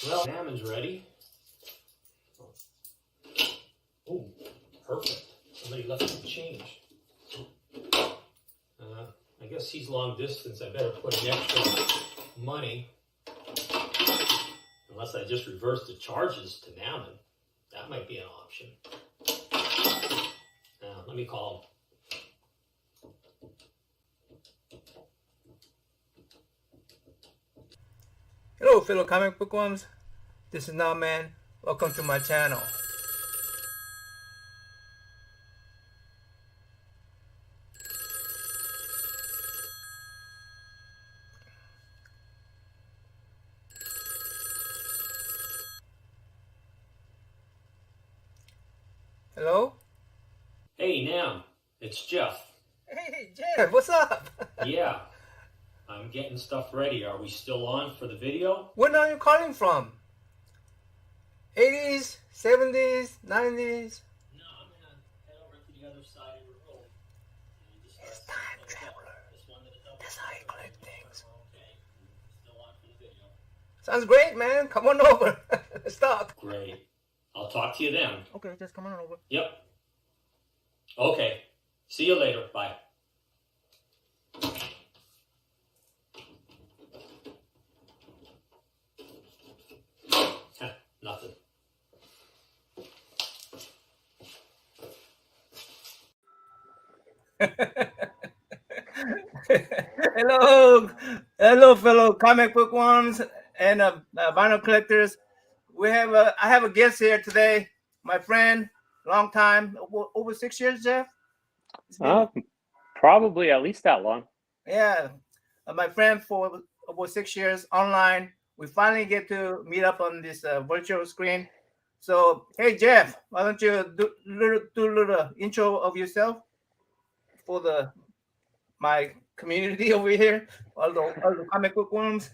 Well, salmon's ready. Oh, perfect. Somebody left some change. I guess he's long distance. I better put in extra money. Unless I just reverse the charges to Mammon. That might be an option. Let me call him. Hello, fellow comic bookworms. This is Now Man. Welcome to my channel. Hello? Hey, Nam. It's Jeff. Hey, Jeff, what's up? Yeah. I'm getting stuff ready. Are we still on for the video? Where are you calling from? 80s, 70s, 90s? No, I'm going to head over to the other side of the room. It's time traveler. That's how you collect things. Okay. Still on for the video. Sounds great, man. Come on over. Let's talk. Great. I'll talk to you then. Okay, just come on over. Yep. Okay. See you later. Bye. Nothing. Hello, fellow comic book ones and vinyl collectors. I have a guest here today, my friend, long time, over 6 years, Jeff. Probably at least that long. Yeah, my friend for over 6 years online. We finally get to meet up on this virtual screen. So, hey, Jeff, why don't you do a little intro of yourself for my community over here, all the comic book worms.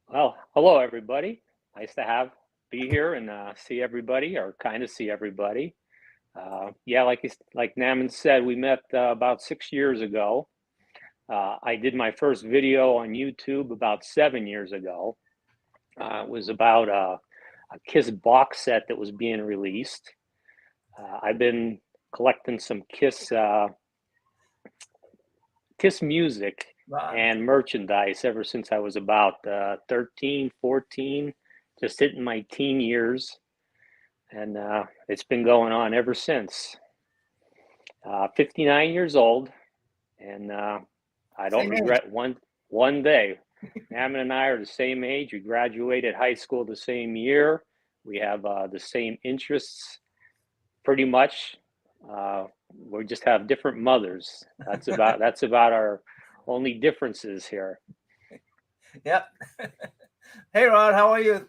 Well, hello, everybody. Nice to be here and see everybody, or kind of see everybody. Yeah, like Naman said, we met about 6 years ago. I did my first video on YouTube about 7 years ago. It was about a Kiss box set that was being released. I've been collecting some Kiss music and merchandise ever since I was about 13, 14, just hitting my teen years. And it's been going on ever since. 59 years old, and I don't regret one day. Naman and I are the same age. We graduated high school the same year. We have the same interests, pretty much. We just have different mothers. That's about our only differences here. Yep. Hey, Rod, how are you?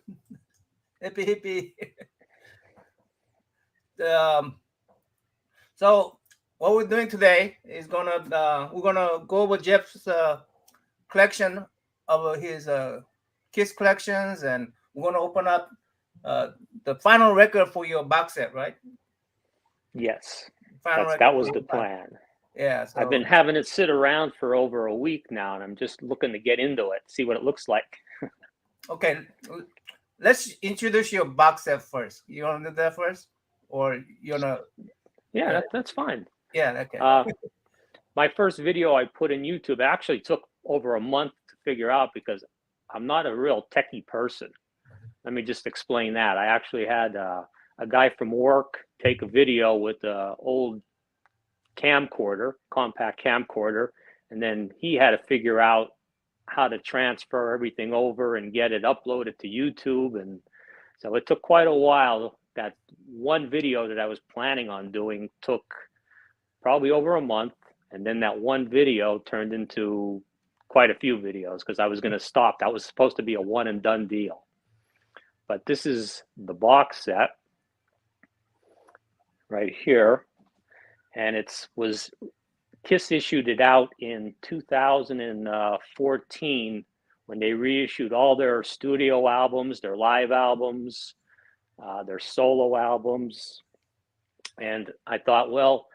Hippie. So what we're doing today is we're gonna go over Jeff's collection of his Kiss collections, and we're gonna open up the final record for your box set, right? Yes, that was the plan. Yeah, so I've been having it sit around for over a week now, and I'm just looking to get into it, see what it looks like. Okay, let's introduce your box set first. You want to do that first, or you wanna? Yeah, that's fine. Yeah, okay. My first video I put in YouTube actually took over a month to figure out because I'm not a real techie person. Let me just explain that. I actually had a guy from work take a video with an old camcorder, compact camcorder, and then he had to figure out how to transfer everything over and get it uploaded to YouTube. And so it took quite a while. That one video that I was planning on doing took probably over a month, and then that one video turned into quite a few videos because I was going to stop. That was supposed to be a one and done deal. But this is the box set right here, and Kiss issued it out in 2014 when they reissued all their studio albums, their live albums, their solo albums. And I thought, well,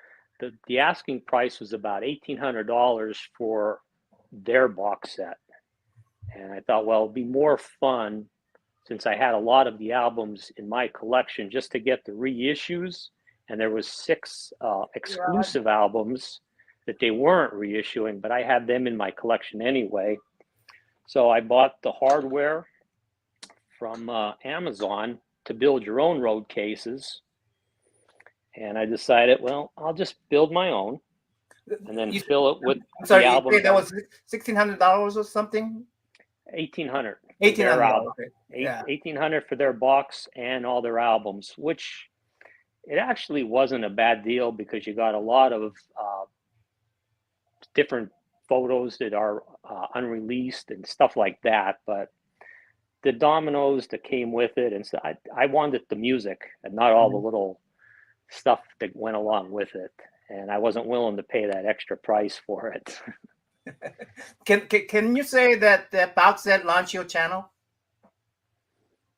the asking price was about $1,800 for their box set. And I thought, well, it'd be more fun since I had a lot of the albums in my collection just to get the reissues, and there was 6 exclusive albums that they weren't reissuing, but I had them in my collection anyway. So I bought the hardware from Amazon to build your own road cases. And I decided, well, I'll just build my own and then fill it with the album. That was $1,600 or something? $1,800. $1,800. Okay. Yeah. $1,800 for their box and all their albums, which it actually wasn't a bad deal because you got a lot of different photos that are unreleased and stuff like that. But the dominoes that came with it, and so I wanted the music and not all the little stuff that went along with it, and I wasn't willing to pay that extra price for it. Can you say that the box set launched your channel?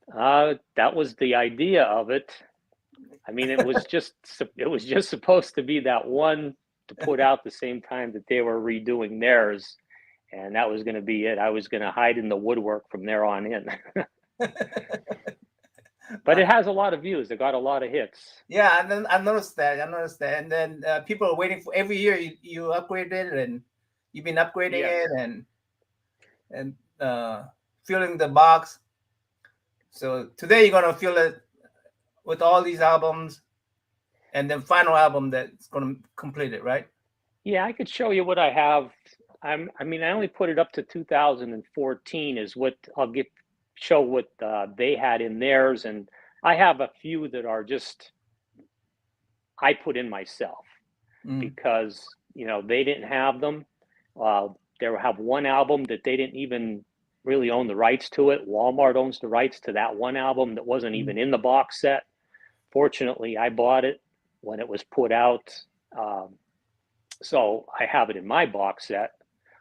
That was the idea of it. I mean, it was just supposed to be that one to put out the same time that they were redoing theirs, and that was going to be it. I was going to hide in the woodwork from there on in. But it has a lot of views. It got a lot of hits. Yeah, and then I noticed that. And then people are waiting for every year. You upgrade it, and you've been upgrading it, and filling the box. So today you're gonna fill it with all these albums, and the final album that's gonna complete it, right? Yeah, I could show you what I have. I mean, I only put it up to 2014 is what I'll show what they had in theirs, and I have a few that are just I put in myself because they didn't have them. They have one album that they didn't even really own the rights to it. Walmart owns the rights to that one album that wasn't even in the box set. Fortunately, I bought it when it was put out, so I have it in my box set,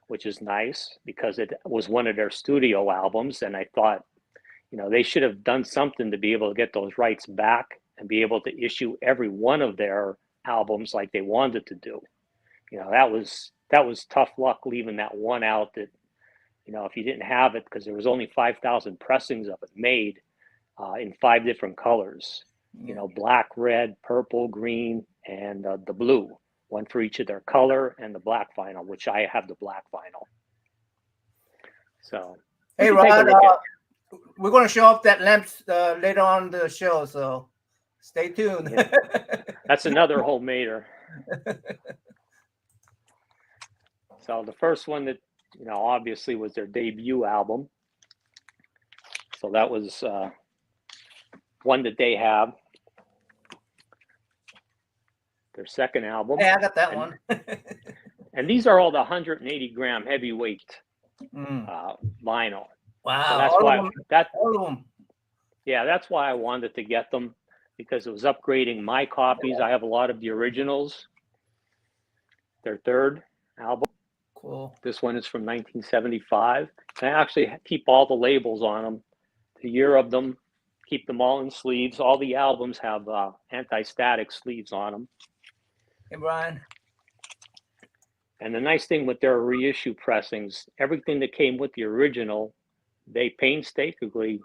which is nice because it was one of their studio albums, and I thought, they should have done something to be able to get those rights back and be able to issue every one of their albums like they wanted to do. That was tough luck leaving that one out that, if you didn't have it, because there was only 5,000 pressings of it made in 5 different colors, black, red, purple, green, and the blue, one for each of their color, and the black vinyl, which I have the black vinyl. So, hey, Rod, we're going to show off that lamp later on the show, so stay tuned. Yeah. That's another homemader. So the first one that, obviously was their debut album. So that was one that they have. Their second album. Yeah, I got that one. And these are all the 180-gram heavyweight vinyl. Wow. So that's all of them. Yeah, that's why I wanted to get them, because it was upgrading my copies. I have a lot of the originals. Their third album. Cool. This one is from 1975. I actually keep all the labels on them, the year of them, keep them all in sleeves. All the albums have anti-static sleeves on them. Hey, Brian. And the nice thing with their reissue pressings, everything that came with the original, they painstakingly,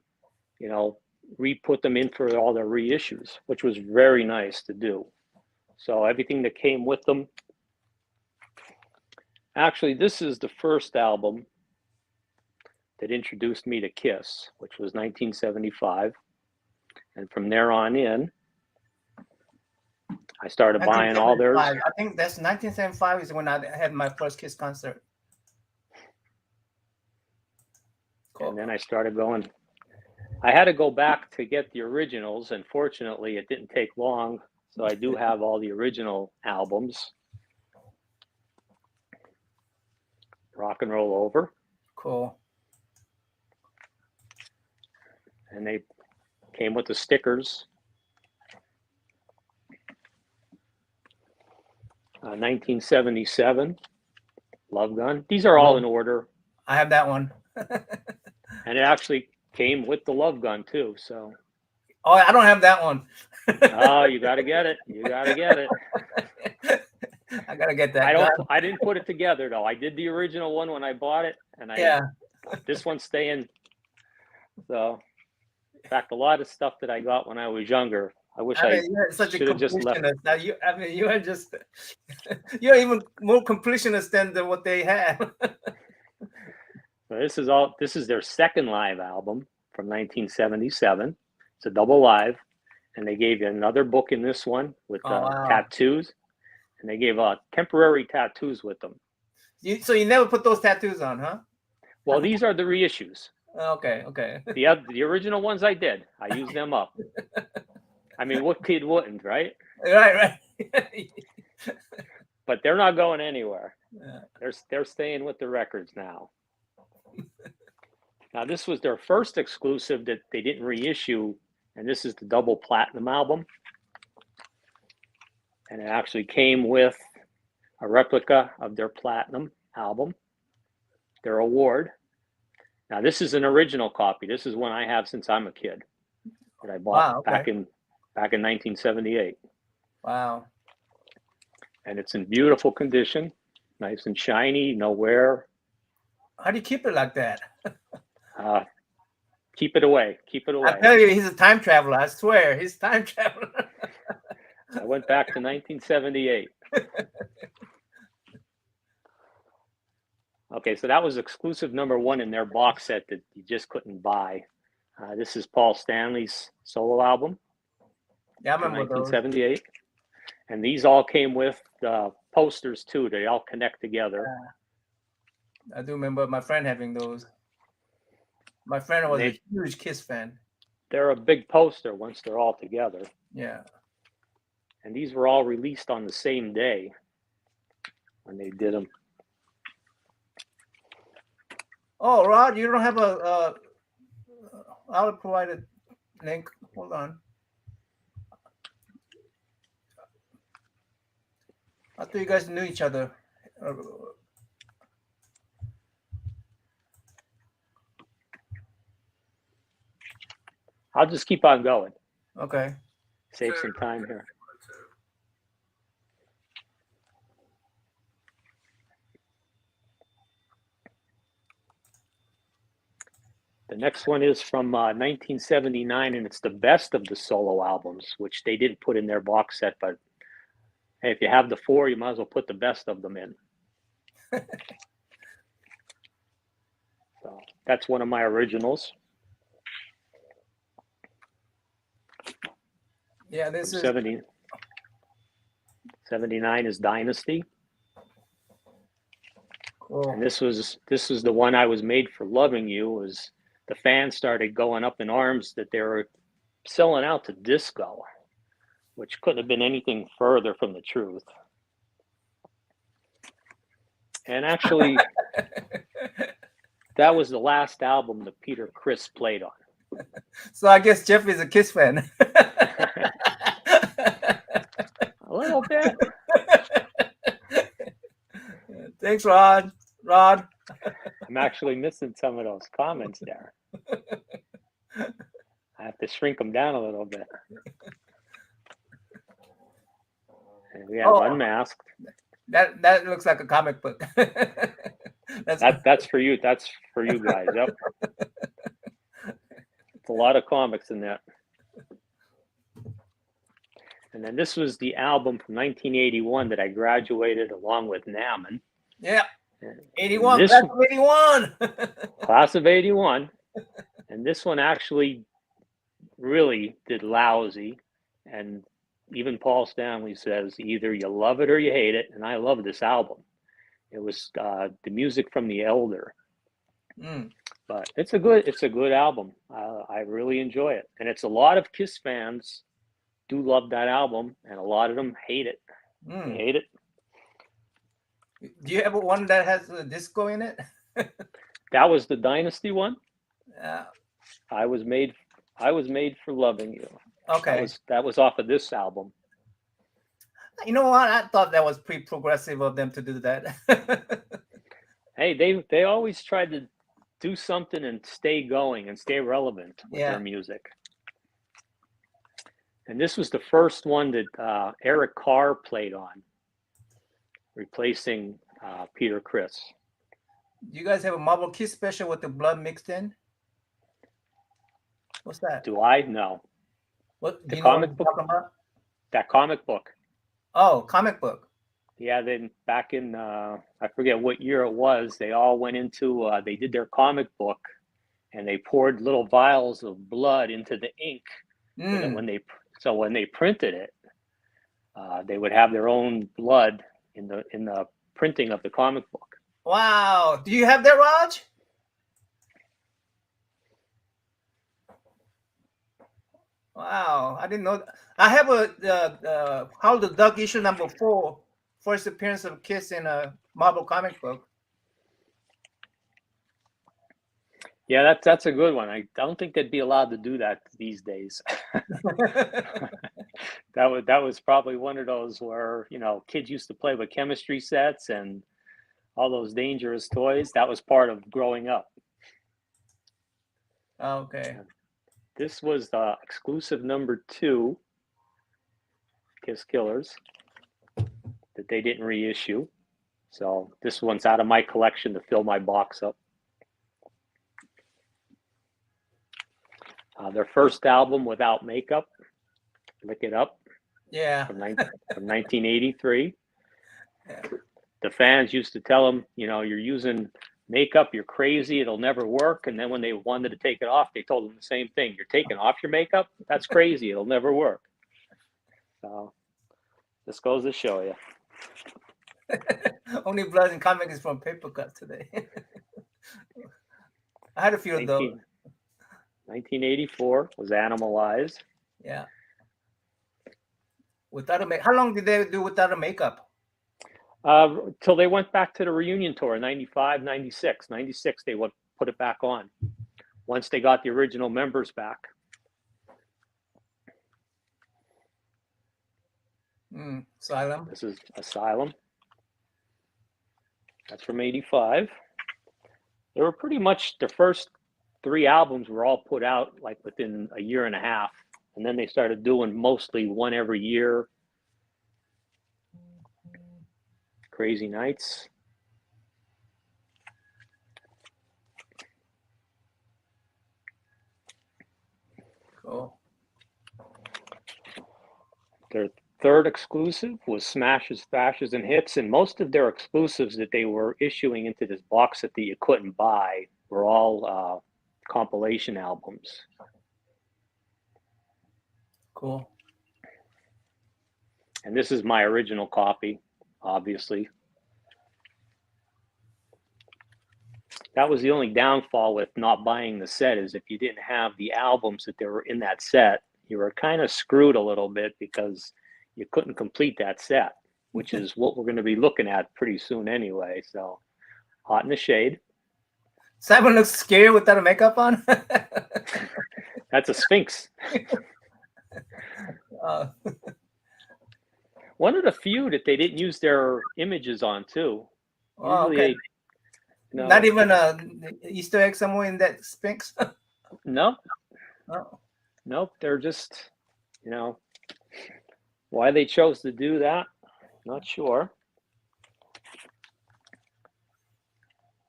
re-put them in for all their reissues, which was very nice to do. So everything that came with them. Actually, this is the first album that introduced me to Kiss, which was 1975. And from there on in, I started buying all theirs. I think that's 1975 is when I had my first Kiss concert. Cool. And then I started going. I had to go back to get the originals, and fortunately, it didn't take long. So I do have all the original albums. Rock and Roll Over. Cool. And they came with the stickers. 1977, Love Gun. These are all in order. I have that one. And it actually came with the Love Gun too. So. Oh, I don't have that one. Oh, you got to get it. You got to get it. I gotta get that. I didn't put it together though. I did the original one when I bought it, and this one's staying. So In fact, a lot of stuff that I got when I was younger, I wish I I mean, you're such a should have just left. completionist. Now I mean, you are just, you're even more completionist than what they have. So this is their second live album from 1977. It's a double live, and they gave you another book in this one with wow. tattoos, and they gave temporary tattoos with them. So you never put those tattoos on, huh? Well, these are the reissues. Okay, okay. The original ones I did. I used them up. I mean, what kid wouldn't, right? Right. But they're not going anywhere. Yeah. They're staying with the records now. Now, this was their first exclusive that they didn't reissue, and this is the double platinum album. And it actually came with a replica of their platinum album, their award. Now, this is an original copy. This is one I have since I'm a kid that I bought back in 1978. Wow. And it's in beautiful condition, nice and shiny, no wear. How do you keep it like that? Keep it away. Keep it away. I tell you, he's a time traveler. I swear, he's a time traveler. I went back to 1978. Okay, so that was exclusive number one in their box set that you just couldn't buy. This is Paul Stanley's solo album. Yeah, I remember 1978. Those. And these all came with posters too. They all connect together. I do remember my friend having those. My friend was a huge Kiss fan. They're a big poster once they're all together. Yeah. And these were all released on the same day when they did them. Oh, Rod, you don't have I'll provide a link. Hold on. I thought you guys knew each other. I'll just keep on going. Okay. Save some time here. The next one is from 1979, and it's the best of the solo albums, which they didn't put in their box set. But hey, if you have the four, you might as well put the best of them in. So that's one of my originals. Yeah, this is 79 is Dynasty. Cool. And this was the one I was made for loving you. Was the fans started going up in arms that they were selling out to disco, which couldn't have been anything further from the truth. And actually, that was the last album that Peter Criss played on. So I guess Jeff is a Kiss fan. A little bit. Thanks, Rod. I'm actually missing some of those comments there. I have to shrink them down a little bit. And we have Unmasked. That looks like a comic book. That's for you. That's for you guys. Yep. It's a lot of comics in that. And then this was the album from 1981 that I graduated along with Naman. Yeah. 81. Class of 81. Class of 81. And this one actually really did lousy. And even Paul Stanley says either you love it or you hate it. And I love this album. It was the music from The Elder. But it's a good album. I really enjoy it. And it's a lot of Kiss fans do love that album, and a lot of them hate it. They hate it. Do you have one that has a disco in it? That was the Dynasty one. Yeah. I was made for loving you. Okay. That was off of this album. You know what? I thought that was pretty progressive of them to do that. Hey, they always tried to do something and stay going and stay relevant with their music. And this was the first one that Eric Carr played on, replacing Peter Criss. Do you guys have a Marble Kiss special with the blood mixed in? What's that? Do I? No. What do The you know what comic I'm book? talking about? That comic book. Oh, comic book. Yeah, then back in, I forget what year it was, they all went into, they did their comic book and they poured little vials of blood into the ink so that when they printed it, they would have their own blood in the printing of the comic book. Wow. Do you have that, Raj? Wow, I didn't know that. I have a Howard the Duck issue number 4, first appearance of Kiss in a Marvel comic book. Yeah, that's a good one. I don't think they'd be allowed to do that these days. That was probably one of those where, you know, kids used to play with chemistry sets and all those dangerous toys. That was part of growing up. Okay. This was the exclusive number 2, Kiss Killers, that they didn't reissue. So this one's out of my collection to fill my box up. Their first album, Without Makeup, Lick It Up, Yeah. from 1983. Yeah. The fans used to tell them, you know, you're using makeup, you're crazy, it'll never work. And then when they wanted to take it off, they told them the same thing. You're taking off your makeup? That's crazy. It'll never work. So this goes to show you. Only blood in comic is from paper cut today. I had a few of those. 1984 was Animalized. Yeah. Without a make. How long did they do without a makeup? Till they went back to the reunion tour, 95, 96. 96, they would put it back on once they got the original members back. Asylum. This is Asylum. That's from 85. They were pretty much, the first 3 albums were all put out like within a year and a half. And then they started doing mostly one every year. Crazy Nights. Cool. Their third exclusive was Smashes, Thrashes, and Hits. And most of their exclusives that they were issuing into this box set that you couldn't buy were all compilation albums. Cool. And this is my original copy, obviously. That was the only downfall with not buying the set, is if you didn't have the albums that were in that set, you were kind of screwed a little bit because you couldn't complete that set, which is what we're going to be looking at pretty soon anyway. So, Hot in the Shade. Simon looks scary without a makeup on. That's a Sphinx. One of the few that they didn't use their images on too. Usually okay. No. Not even a Easter egg somewhere in that Sphinx. No. Oh. Nope. They're just, you know, why they chose to do that, not sure.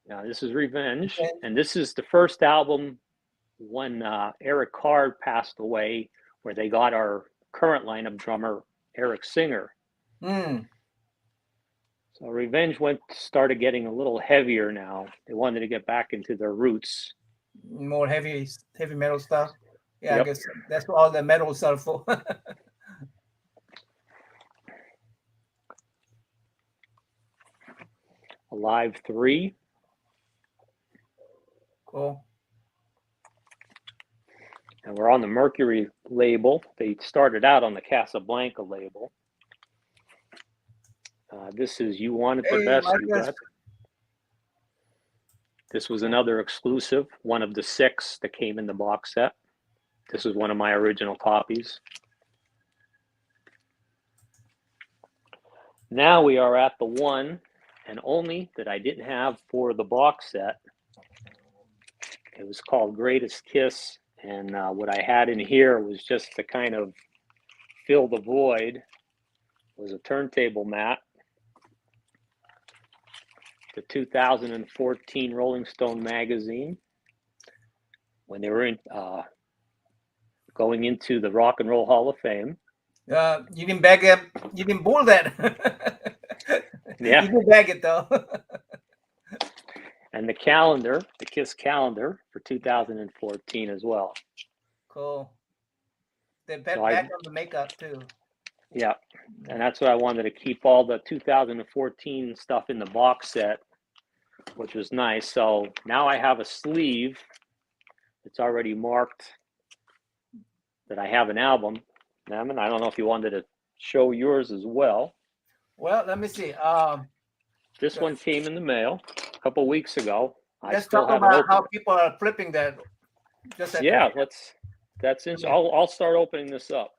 Now this is Revenge, Okay. and this is the first album when Eric Card passed away, where they got our current lineup drummer Eric Singer. So Revenge started getting a little heavier now. They wanted to get back into their roots. More heavy metal stuff. Yeah, Yep. I guess that's what all the metal stuff for. Alive 3. Cool. And we're on the Mercury label. They started out on the Casablanca label. This is You Want It the Best. This was another exclusive, one of the 6 that came in the box set. This is one of my original copies. Now we are at the one and only that I didn't have for the box set. It was called Greatest Kiss, and what I had in here was just to kind of fill the void. It was a turntable mat. The 2014 Rolling Stone magazine, when they were going into the Rock and Roll Hall of Fame. You didn't bag it. You didn't bowl that. Yeah. You did bag it though. And the calendar, the KISS calendar for 2014 as well. Cool. They So back on the makeup too. Yeah, and that's what I wanted to keep all the 2014 stuff in the box set, which was nice. So now I have a sleeve. It's already marked that I have an album. And I don't know if you wanted to show yours as well. Well, let me see. This one came in the mail a couple weeks ago. Let's talk about how people are flipping that. Yeah, that's interesting. I'll start opening this up.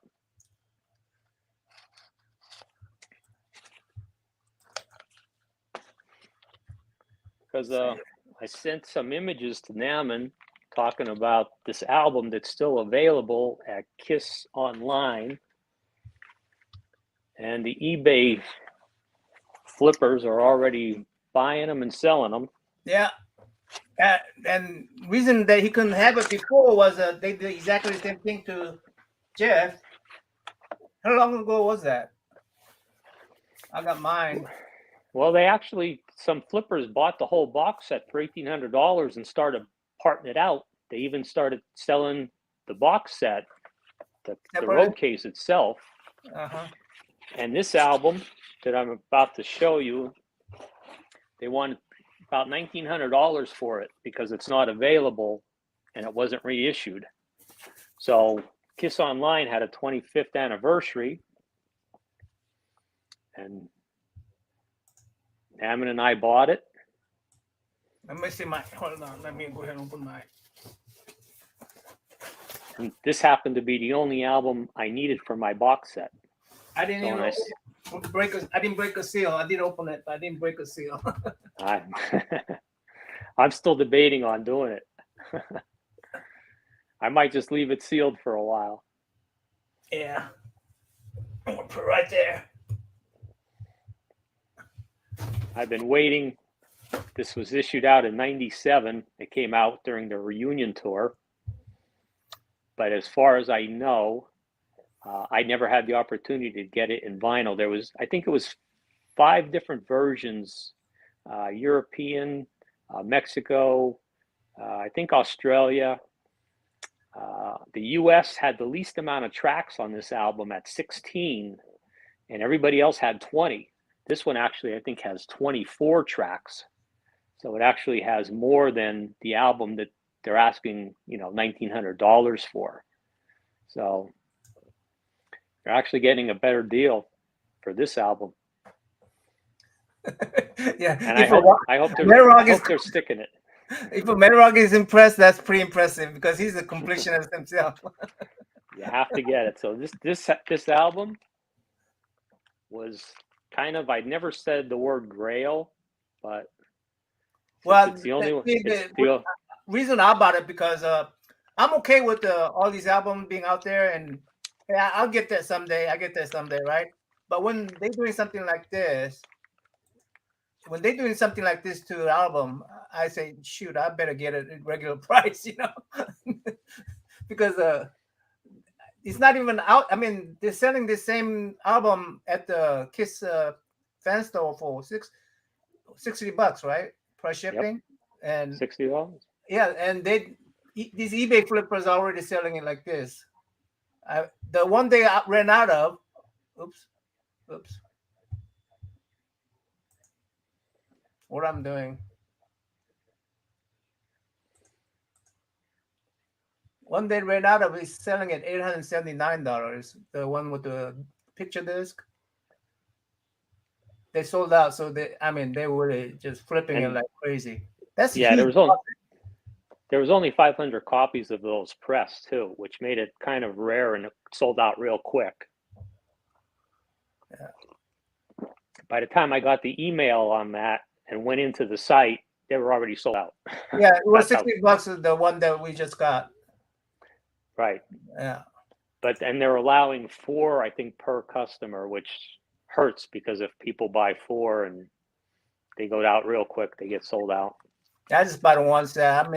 Because I sent some images to Naaman talking about this album that's still available at KISS Online. And the eBay flippers are already buying them and selling them. Yeah. And reason that he couldn't have it before was they did exactly the same thing to Jeff. How long ago was that? I got mine. Well, they actually, some flippers bought the whole box set for $1,800 and started parting it out. They even started selling the box set, the road case itself. Uh-huh. And this album that I'm about to show you, they wanted about $1,900 for it because it's not available and it wasn't reissued. So KISS Online had a 25th anniversary, and Naaman and I bought it. Let me see my. Hold on. Let me go ahead and open mine. And this happened to be the only album I needed for my box set. I didn't even break a seal. I didn't open it, but I didn't break a seal. I'm still debating on doing it. I might just leave it sealed for a while. Yeah. I'm gonna put it right there. I've been waiting. This was issued out in '97. It came out during the reunion tour. But as far as I know, I never had the opportunity to get it in vinyl. There was, I think it was 5 different versions, European, Mexico, I think Australia. The US had the least amount of tracks on this album at 16, and everybody else had 20. This one actually, I think, has 24 tracks. So it actually has more than the album that they're asking, $1,900 for. So you're actually getting a better deal for this album. Yeah, and I hope they're sticking it. If Metalrock is impressed, that's pretty impressive because he's a completionist himself. You have to get it. So this album was kind of, I'd never said the word grail, but it's the only one. The reason I bought it because I'm okay with all these albums being out there, and yeah, I'll get there someday. I get there someday, right? But when they're doing something like this, to an album, I say, shoot, I better get it at regular price, because it's not even out. I mean, they're selling the same album at the KISS fan store for $60, right? Plus shipping. Yep. And $60. Yeah, and these eBay flippers are already selling it like this. The one they ran out of, oops. What I'm doing. One they ran out of is selling at $879. The one with the picture disc. They sold out, so they were just flipping it like crazy. That's there was only 500 copies of those pressed too, which made it kind of rare, and it sold out real quick. Yeah. By the time I got the email on that and went into the site, they were already sold out. Yeah, it was $60 the one that we just got. Right. Yeah. And they're allowing 4, I think, per customer, which hurts because if people buy 4 and they go out real quick, they get sold out. I just bought the ones that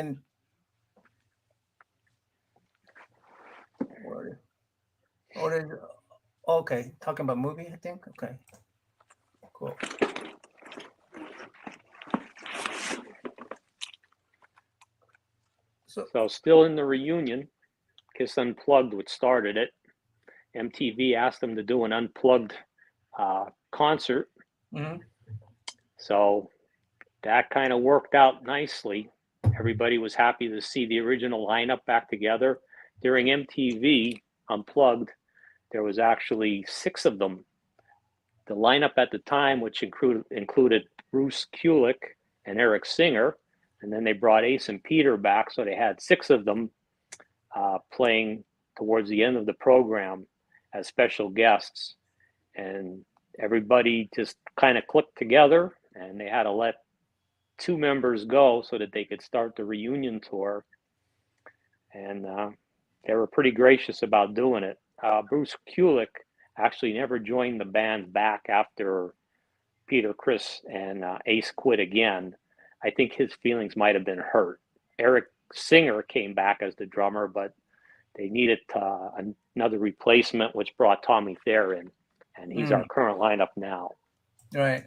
What is? Okay, talking about movie, I think. Okay, cool. So still in the reunion, Kiss Unplugged, which started it. MTV asked them to do an unplugged concert. Mm-hmm. So that kind of worked out nicely. Everybody was happy to see the original lineup back together. During MTV Unplugged, there was actually 6 of them. The lineup at the time, which included Bruce Kulick and Eric Singer, and then they brought Ace and Peter back, so they had 6 of them playing towards the end of the program as special guests. And everybody just kind of clicked together, and they had to let 2 members go so that they could start the reunion tour. And they were pretty gracious about doing it. Bruce Kulick actually never joined the band back after Peter, Chris, and Ace quit again. I think his feelings might have been hurt. Eric Singer came back as the drummer, but they needed another replacement, which brought Tommy Thayer in, and he's our current lineup now. Right.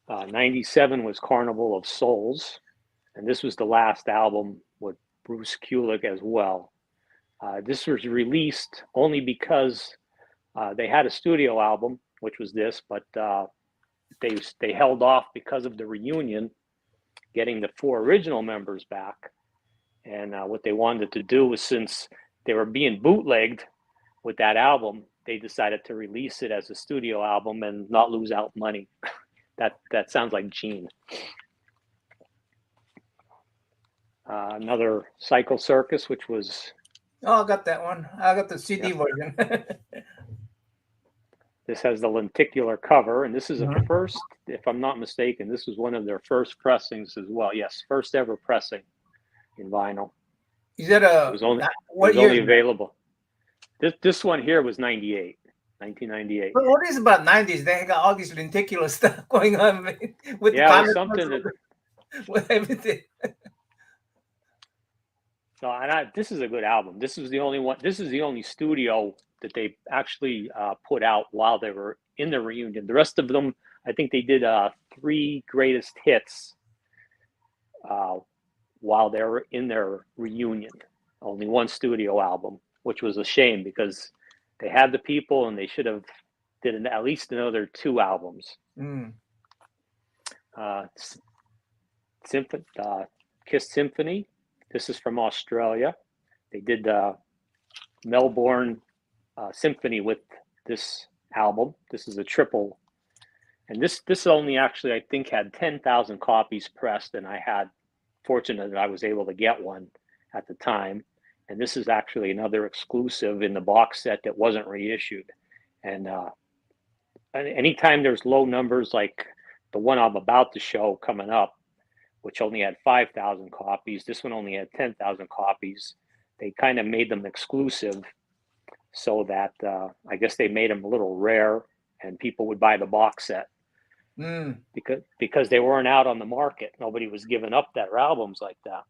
97 was Carnival of Souls, and this was the last album with Bruce Kulick as well. This was released only because they had a studio album, which was this, but they held off because of the reunion, getting the 4 original members back. And what they wanted to do was, since they were being bootlegged with that album, they decided to release it as a studio album and not lose out money. That sounds like Gene. Another Psycho Circus, which was... Oh, I got that one. I got the CD version. This has the lenticular cover, and this is a first, if I'm not mistaken, this was one of their first pressings as well. Yes, first ever pressing in vinyl. Is that It was only, only available. This one here was 1998. But what is about 90s? They got all this lenticular stuff going on with the it was something that, with everything. So, and this is a good album. This is the only one. This is the only studio that they actually put out while they were in the reunion. The rest of them, I think they did 3 greatest hits while they were in their reunion. Only 1 studio album, which was a shame because they had the people and they should have did at least another 2 albums. Kiss Symphony. This is from Australia. They did Melbourne Symphony with this album. This is a triple. And this only actually, I think, had 10,000 copies pressed, and I had fortunate that I was able to get one at the time. And this is actually another exclusive in the box set that wasn't reissued. And anytime there's low numbers like the one I'm about to show coming up, which only had 5,000 copies, this one only had 10,000 copies. They kind of made them exclusive so that I guess they made them a little rare and people would buy the box set because they weren't out on the market. Nobody was giving up their albums like that.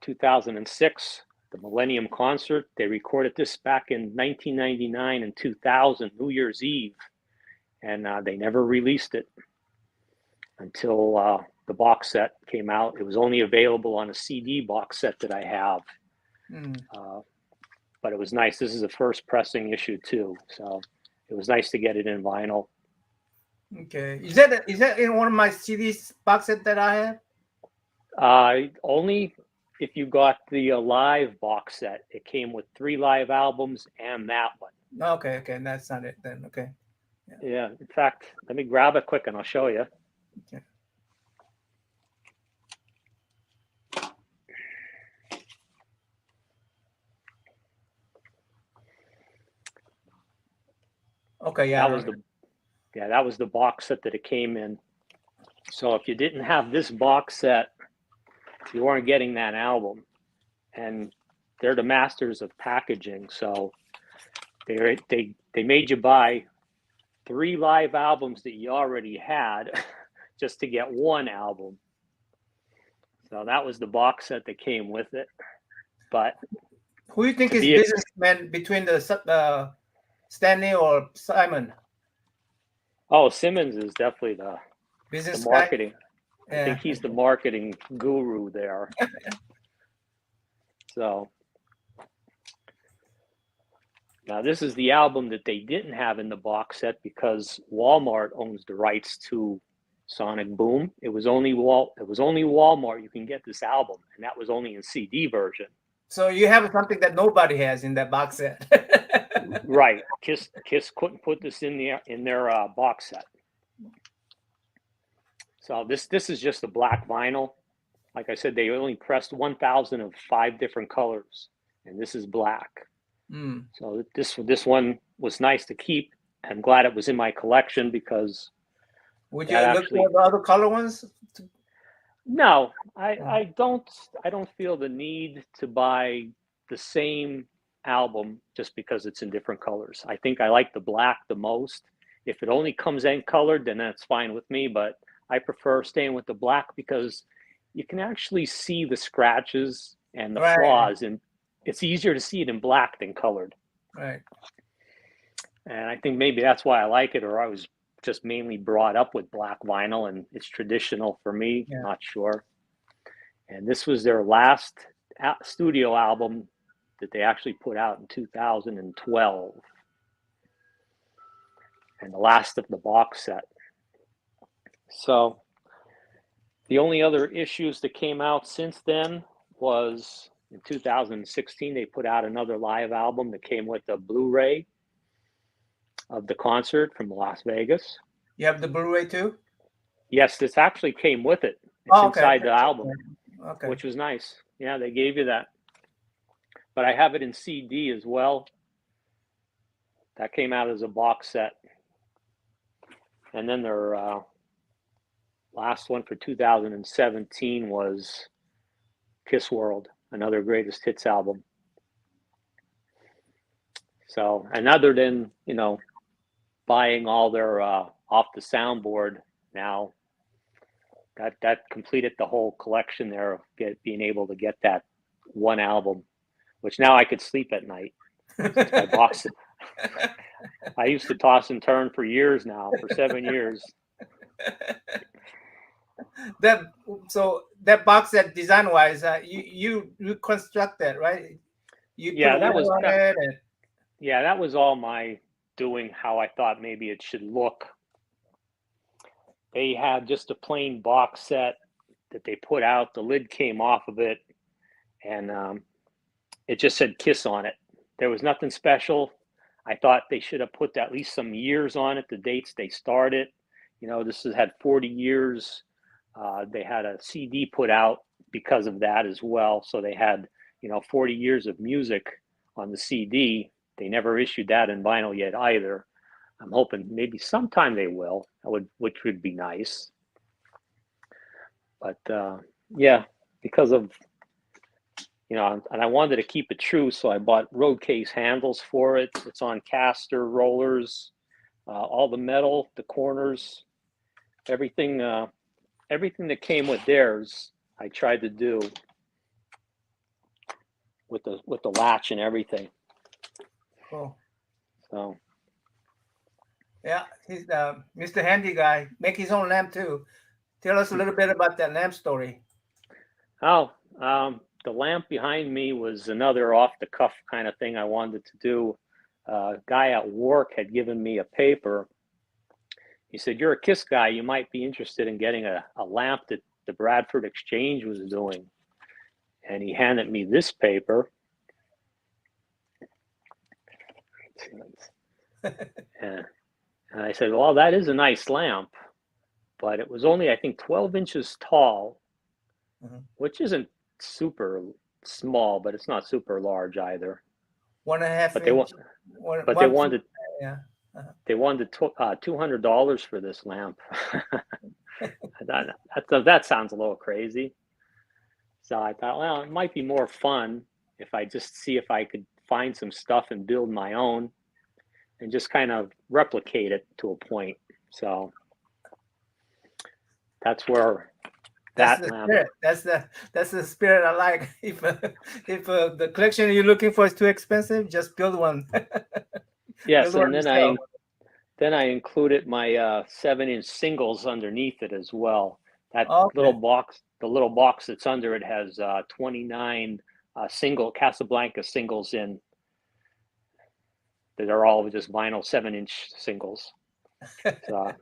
2006, the Millennium Concert. They recorded this back in 1999 and 2000, New Year's Eve, and they never released it until the box set came out. It was only available on a CD box set that I have. But it was nice. This is the first pressing issue too, so it was nice to get it in vinyl. Okay, is that in one of my CDs box set that I have? Only if you got the live box set. It came with 3 live albums and that one. Okay, that's not it then. Okay. Yeah. In fact, let me grab it quick and I'll show you. Okay. Okay, yeah. That was the box set that it came in. So if you didn't have this box set, you weren't getting that album. And they're the masters of packaging. So they made you buy 3 live albums that you already had just to get 1 album. So that was the box set that came with it. But Who do you think to is be businessman between the Stanley or Simon? Oh, Simmons is definitely the Business guy? marketing. I Yeah. think he's the marketing guru there. So now this is the album that they didn't have in the box set because Walmart owns the rights to Sonic Boom. It was only Walmart you can get this album, and that was only in CD version. So you have something that nobody has in that box set. Right. Kiss couldn't put this in their box set. So this is just a black vinyl. Like I said, they only pressed 1,000 of 5 different colors, and this is black. Mm. So this one was nice to keep. I'm glad it was in my collection because would you look for the other color ones? No, I don't feel the need to buy the same album just because it's in different colors. I think I like the black the most. If it only comes in colored, then that's fine with me, but I prefer staying with the black because you can actually see the scratches and the flaws, and it's easier to see it in black than colored. Right. And I think maybe that's why I like it, or I was just mainly brought up with black vinyl and it's traditional for me. Yeah. Not sure. And this was their last studio album that they actually put out in 2012, and the last of the box set. So the only other issues that came out since then was in 2016, they put out another live album that came with a Blu-ray of the concert from Las Vegas. You have the Blu-ray too? Yes, this actually came with it. It's inside the album, okay. Which was nice. Yeah, they gave you that. But I have it in CD as well. That came out as a box set. And then their last one for 2017 was Kiss World, another greatest hits album. So, and other than, buying all their off the soundboard now, that completed the whole collection there of being able to get that one album, which now I could sleep at night. My box. I used to toss and turn for years now, for 7 years. That box set design wise, you construct that, right? That was all my doing, how I thought maybe it should look. They had just a plain box set that they put out. The lid came off of it, and it just said Kiss on it. There was nothing special. I thought they should have put at least some years on it, the dates they started. This has had 40 years. They had a CD put out because of that as well. So they had, 40 years of music on the CD. They never issued that in vinyl yet either. I'm hoping maybe sometime they will, which would be nice. But because of, and I wanted to keep it true, so I bought road case handles for it. It's on caster rollers, all the metal, the corners, everything that came with theirs, I tried to do with the latch and everything. Cool. So. Yeah, he's Mr. Handy guy. Make his own lamp too. Tell us a little bit about that lamp story. Oh, the lamp behind me was another off-the-cuff kind of thing I wanted to do. A guy at work had given me a paper. He said, "You're a Kiss guy. You might be interested in getting a lamp that the Bradford Exchange was doing." And he handed me this paper. And I said, "Well, that is a nice lamp, but it was only, I think, 12 inches tall, which isn't super small, but it's not super large either." 1.5 but inch. They wanted, they wanted $200 for this lamp. That sounds a little crazy. So I thought, well, it might be more fun if I just see if I could find some stuff and build my own and just kind of replicate it to a point. So that's where That's That the lamp. spirit. That's the spirit I like. If the collection you're looking for is too expensive, just build one. Yes, Build one and yourself. then I included my 7-inch singles underneath it as well. That Okay. the little box that's under it has 29 Casablanca singles in that are all just vinyl 7-inch singles. So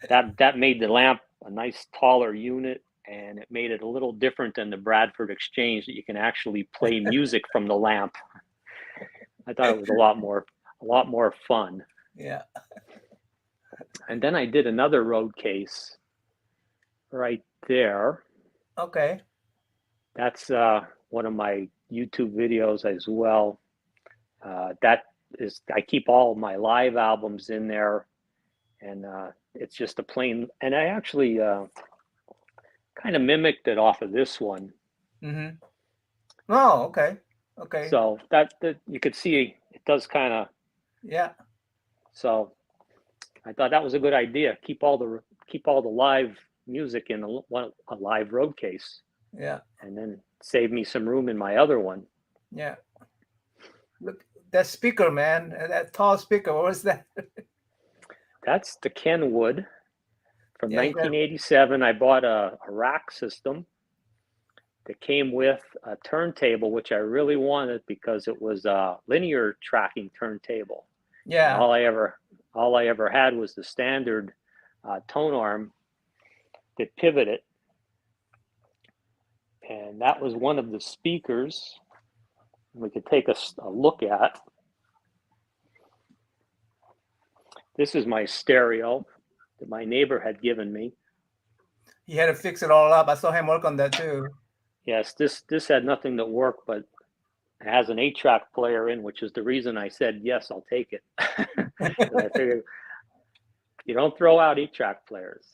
that made the lamp a nice taller unit, and it made it a little different than the Bradford Exchange that you can actually play music from the lamp. I thought it was a lot more fun. Yeah. And then I did another road case right there. Okay. That's one of my YouTube videos as well. That is, I keep all of my live albums in there, and it's just a plain. And I actually kind of mimicked it off of this one. Mm-hmm. Oh, okay. Okay. So that you could see it does kind of. Yeah. So I thought that was a good idea. Keep all the live music in a live road case. Yeah. And then save me some room in my other one. Yeah. Look, that speaker, man. That tall speaker. What was that? That's the Kenwood from Yeah, 1987. I bought a rack system that came with a turntable, which I really wanted because it was a linear tracking turntable. yeah. And all I ever had was the standard tone arm that pivoted. And that was one of the speakers we could take a look at. This is my stereo that my neighbor had given me. He had to fix it all up. I saw him work on that too. Yes, this had nothing to work, but it has an 8-track player in, which is the reason I said, yes, I'll take it. I figured you don't throw out 8-track players.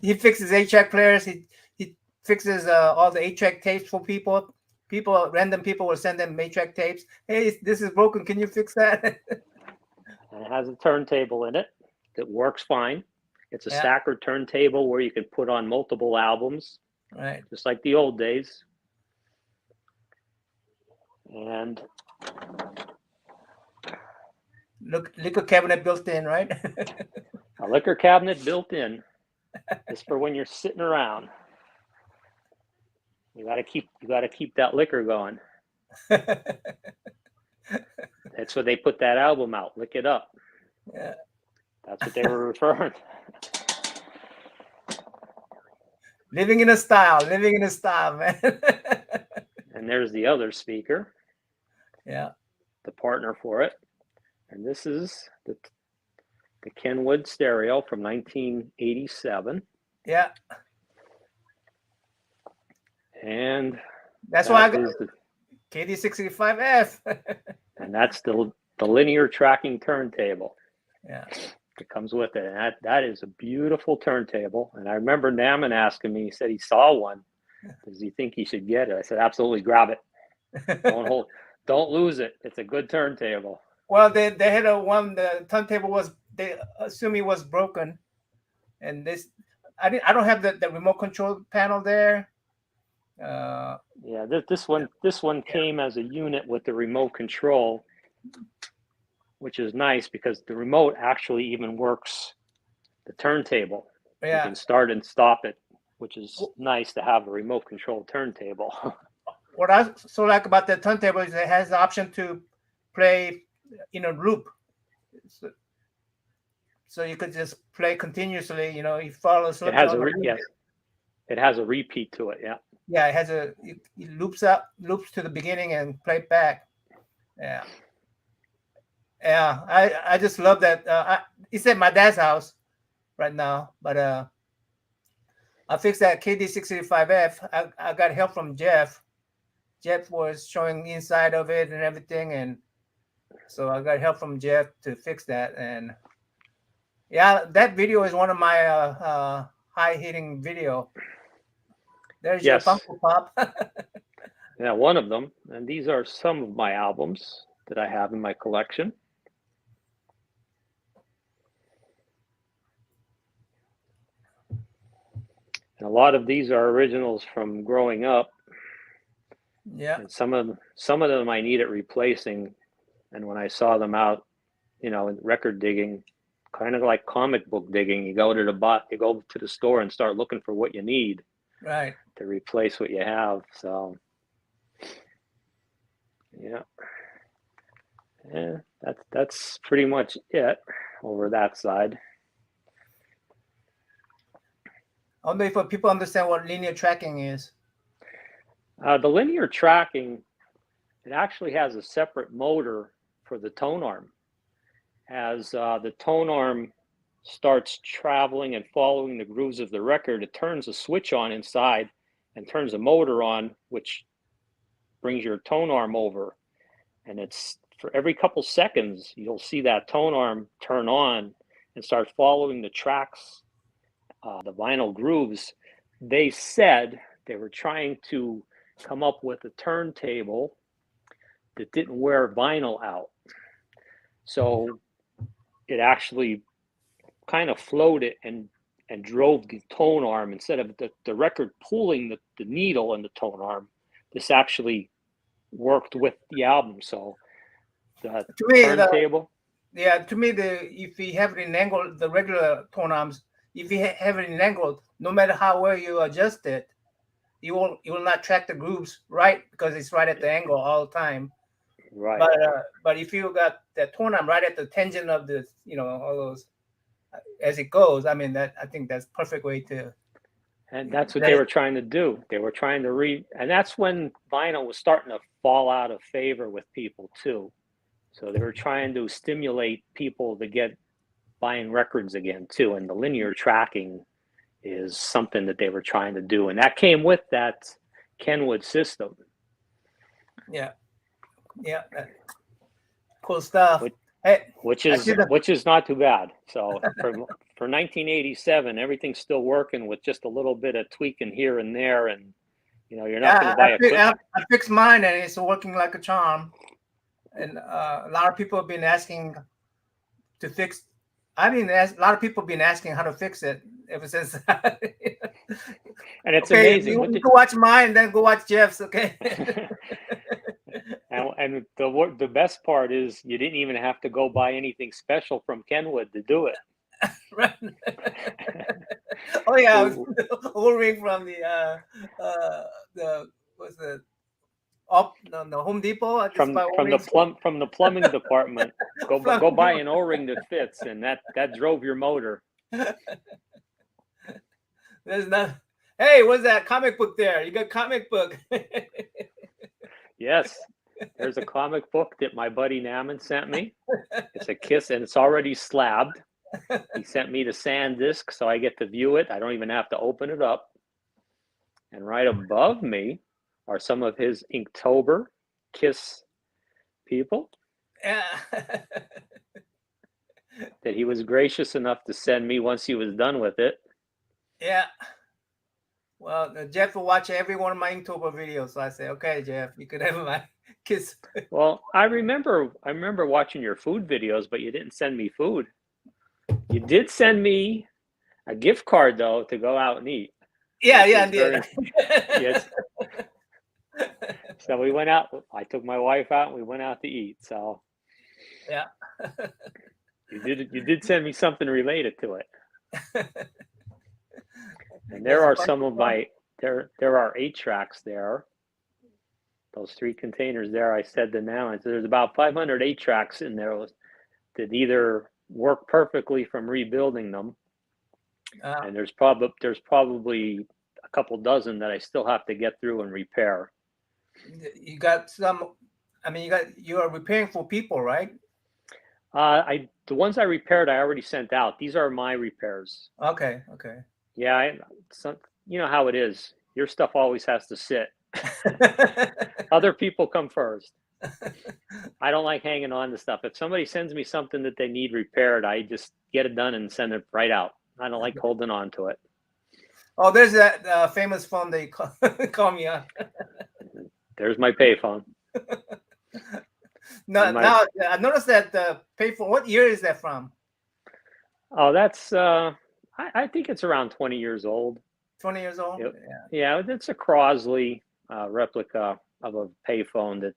He fixes 8-track players. He fixes all the 8-track tapes for people. Random people will send them 8-track tapes. Hey, this is broken. Can you fix that? And it has a turntable in it that works fine. It's a Yeah. stacker turntable where you can put on multiple albums, Right. just like the old days. And liquor cabinet built in, right? a liquor cabinet built in, just for when you're sitting around. You gotta keep that liquor going. That's what they put that album out. Lick it up. Yeah. That's what they were referring. Living in a style, man. And there's the other speaker. Yeah. The partner for it. And this is the Kenwood stereo from 1987. Yeah. And that's why I got the KD65F. and that's the linear tracking turntable. Yeah. It comes with it. And that is a beautiful turntable. And I remember Naman asking me, he said he saw one. Does he think he should get it? I said, absolutely, grab it. Don't lose it. It's a good turntable. Well, they had the turntable was, they assume it was broken. And I don't have the remote control panel there. Yeah, this one came as a unit with the remote control, which is nice because the remote actually even works the turntable. Yeah. You can start and stop it, which is nice to have a remote control turntable. What I so like about the turntable is it has the option to play in a loop. So you could just play continuously, you follow. It has it has a repeat to it, yeah. Yeah, it has it loops to the beginning and play back. Yeah. Yeah, I just love that. It's at my dad's house right now, but I fixed that KD65F. I got help from Jeff. Jeff was showing inside of it and everything, and so I got help from Jeff to fix that. And yeah, that video is one of my high-hitting video. There's your Funko Pop. Yeah, one of them. And these are some of my albums that I have in my collection. And a lot of these are originals from growing up. Yeah. And some of them I needed replacing. And when I saw them out, in record digging, kind of like comic book digging, you go to the store and start looking for what you need. Right. To replace what you have. So yeah, that's pretty much it over that side. I wonder if people understand what linear tracking is. The linear tracking, it actually has a separate motor for the tone arm. As the tone arm starts traveling and following the grooves of the record, it turns a switch on inside and turns a motor on, which brings your tone arm over. And it's for every couple seconds, you'll see that tone arm turn on and start following the tracks, the vinyl grooves. They said they were trying to come up with a turntable that didn't wear vinyl out. So it actually kind of floated and drove the tone arm instead of the record pulling the needle and the tone arm. This actually worked with the album. So the turntable. To me, if you have it in angle, the regular tone arms, if you have it in angle, no matter how well you adjust it, you will not track the grooves right because it's right at the angle all the time. Right. But if you got that tone arm right at the tangent of the all those as it goes, I think that's perfect way to. And that's what they were trying to do. They were trying to and that's when vinyl was starting to fall out of favor with people too. So they were trying to stimulate people to get buying records again too. And the linear tracking is something that they were trying to do. And that came with that Kenwood system. Yeah. Yeah. Cool stuff. Which is not too bad. So for 1987, everything's still working with just a little bit of tweaking here and there, and you're not going to buy equipment. I fixed mine and it's working like a charm. And a lot of people have been asking to fix. A lot of people have been asking how to fix it ever since. And it's amazing. You go watch mine, then go watch Jeff's. Okay. And the best part is you didn't even have to go buy anything special from Kenwood to do it. Right. Oh yeah, ordering from the Home Depot. From the plumbing department. Go buy an O-ring that fits, and that drove your motor. There's not. Hey, what's that comic book there? You got comic book. Yes. There's a comic book that my buddy Naman sent me. It's a Kiss, and it's already slabbed. He sent me the SanDisk, so I get to view it. I don't even have to open it up. And right above me are some of his Inktober Kiss people. Yeah. That he was gracious enough to send me once he was done with it. Yeah. Well, Jeff will watch every one of my Inktober videos. So I say, okay, Jeff, you could have my Kiss. Well, I remember watching your food videos, but you didn't send me food. You did send me a gift card though to go out and eat. Yeah, I did. Yes. So we went out. I took my wife out and we went out to eat. So yeah. You did send me something related to it. And there are some of my there are 8 tracks there. Those 3 containers there, I said them now. There's about 500 8 tracks in there that either work perfectly from rebuilding them, and there's probably a couple dozen that I still have to get through and repair. You got some. You are repairing for people, right? The ones I repaired, I already sent out. These are my repairs. Okay. Yeah, you know how it is. Your stuff always has to sit. Other people come first. I don't like hanging on to stuff. If somebody sends me something that they need repaired, I just get it done and send it right out. I don't like holding on to it. Oh, there's that famous phone they call me on. There's my payphone. Now I noticed that the payphone. What year is that from? Oh, that's I think it's around 20 years old. 20 years old. Yep. Yeah. Yeah, it's a Crosley replica of a payphone that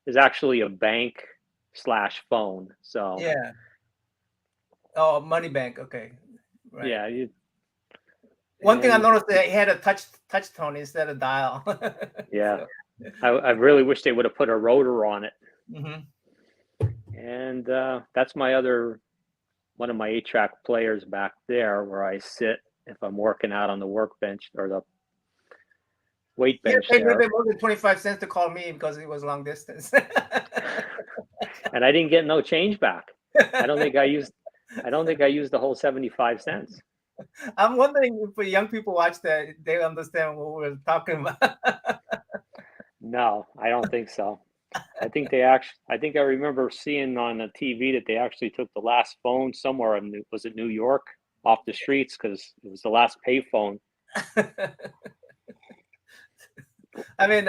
is actually a bank/phone. So Yeah. Oh, money bank. Okay. Right. yeah, One thing I and noticed that it had a touch tone instead of dial. yeah, So, I really wish they would have put a rotor on it. mhm. And that's one of my 8-track players back there where I sit if I'm working out on the workbench or the weight He bench paid me a there. bit more than 25 cents to call me because it was long distance. And I didn't get no change back. I don't think I used the whole 75 cents. I'm wondering if young people watch that, they understand what we're talking about. No, I don't think so. I think I remember seeing on the TV that they actually took the last phone somewhere in, was it New York, off the streets because it was the last payphone. I mean,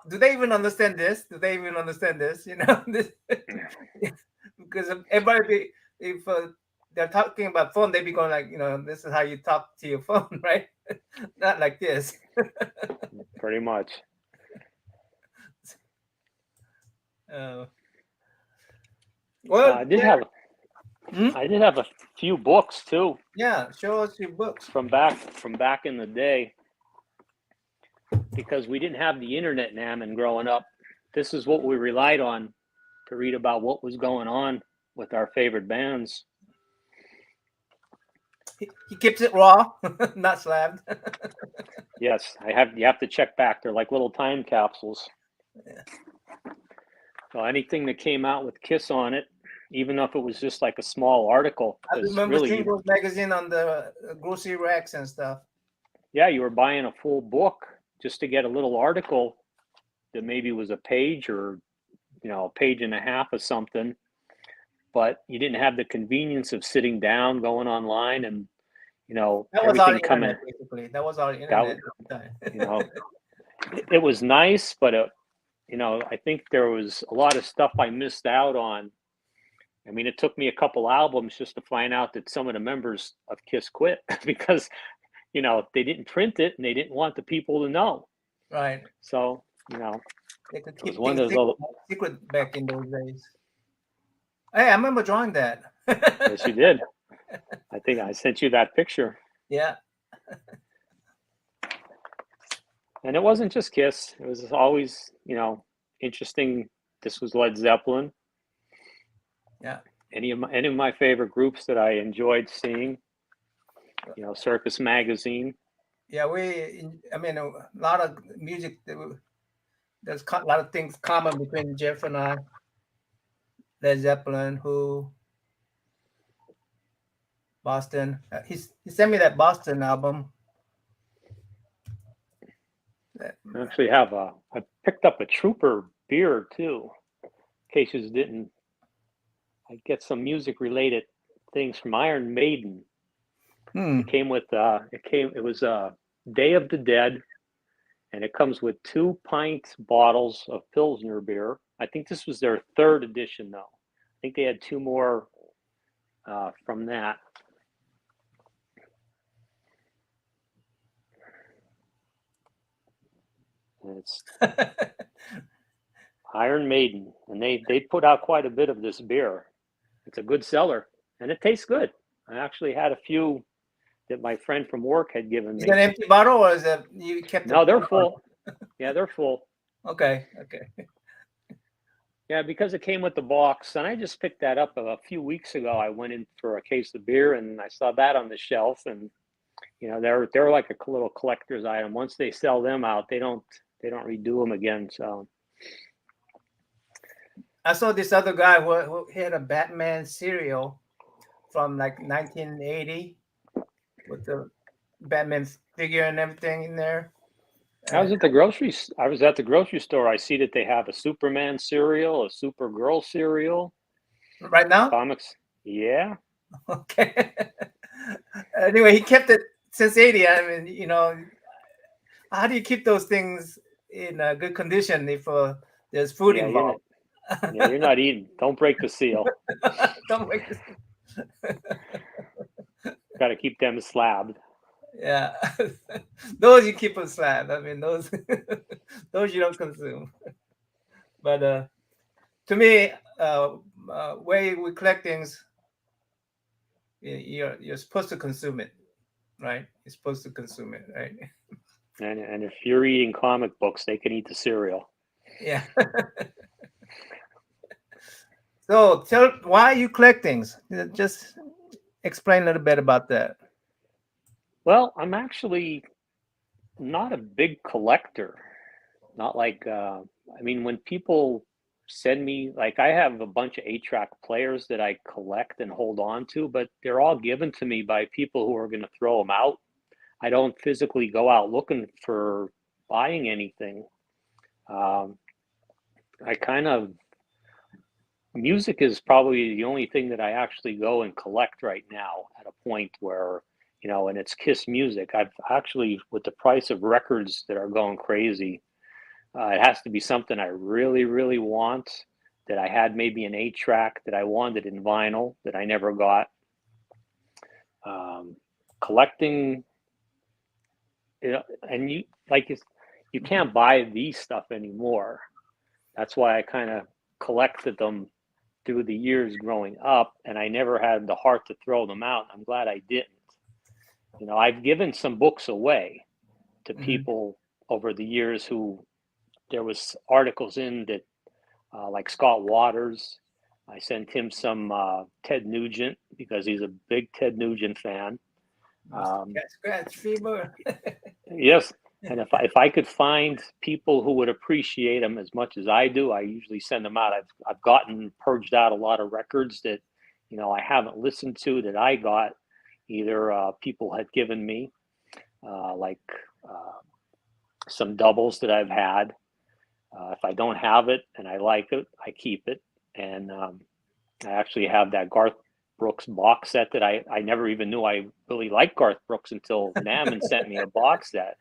do they even understand this? Do they even understand this? You know, this, because everybody, if they're talking about phone, they be going like, you know, this is how you talk to your phone, right? Not like this. Pretty much. Well, I did have a few books too. Yeah, show us your books from back in the day, because we didn't have the internet, Naman, growing up. This is what we relied on to read about what was going on with our favorite bands. He keeps it raw, not slabbed. Yes, you have to check back. They're like little time capsules. Yeah. So anything that came out with Kiss on it, even if it was just like a small article. I remember seeing those magazines on the grocery racks and stuff. Yeah, you were buying a full book just to get a little article that maybe was a page or, a page and a half of something. But you didn't have the convenience of sitting down, going online, and that was everything our coming. internet, basically. That was our internet at the time. It was nice, but I think there was a lot of stuff I missed out on. I mean, it took me a couple albums just to find out that some of the members of Kiss quit because, they didn't print it and they didn't want the people to know. Right. So, they could keep one things of those secret back in those days. Hey, I remember drawing that. Yes, you did. I think I sent you that picture. Yeah. And it wasn't just Kiss. It was always, interesting. This was Led Zeppelin. Yeah. Any of my favorite groups that I enjoyed seeing. Circus Magazine. Yeah, a lot of music. There's a lot of things common between Jeff and I. Led Zeppelin, Who, Boston. He sent me that Boston album. I actually I picked up a Trooper beer too, in case you didn't. I get some music related things from Iron Maiden. It came with it was Day of the Dead, and it comes with 2-pint bottles of Pilsner beer. I think this was their 3rd edition though. I think they had 2 more from that. And it's Iron Maiden, and they put out quite a bit of this beer. It's a good seller, and it tastes good. I actually had a few that my friend from work had given me. Is it an empty bottle or is it you kept? No, they're full. Yeah, they're full. Okay. Yeah, because it came with the box, and I just picked that up a few weeks ago. I went in for a case of beer, and I saw that on the shelf, and they're like a little collector's item. Once they sell them out, they don't redo them again. So I saw this other guy who had a Batman cereal from like 1980 with the Batman figure and everything in there. I was at the grocery store. I see that they have a Superman cereal, a Supergirl cereal. Right now? Comics. Yeah. Okay. Anyway, he kept it since 80. I mean, how do you keep those things in good condition if there's food involved? You're not eating. Don't break the seal. Don't break the seal. Got to keep them slabbed. Yeah. Those you keep aside. I mean, those those you don't consume. But to me, way we collect things, you're supposed to consume it, right? You're supposed to consume it, right? And if you're eating comic books, they can eat the cereal. Yeah. So tell why you collect things. Just explain a little bit about that. Well, I'm actually not a big collector. Not like, I mean, when people send me, like, I have a bunch of 8-track players that I collect and hold on to, but they're all given to me by people who are going to throw them out. I don't physically go out looking for buying anything. I kind of, music is probably the only thing that I actually go and collect right now at a point where, and it's Kiss music. I've actually, with the price of records that are going crazy, it has to be something I really, really want, that I had maybe an 8-track that I wanted in vinyl that I never got. Collecting, and you can't buy these stuff anymore. That's why I kind of collected them through the years growing up, and I never had the heart to throw them out. I'm glad I didn't. I've given some books away to people over the years who there was articles in that, like Scott Waters. I sent him some Ted Nugent because he's a big Ted Nugent fan. Scratch fever. Yes, and if I could find people who would appreciate them as much as I do, I usually send them out. I've gotten purged out a lot of records that I haven't listened to that I got either people had given me, like some doubles that I've had. If I don't have it and I like it, I keep it. And I actually have that Garth Brooks box set that I never even knew I really liked Garth Brooks until Naman sent me a box set.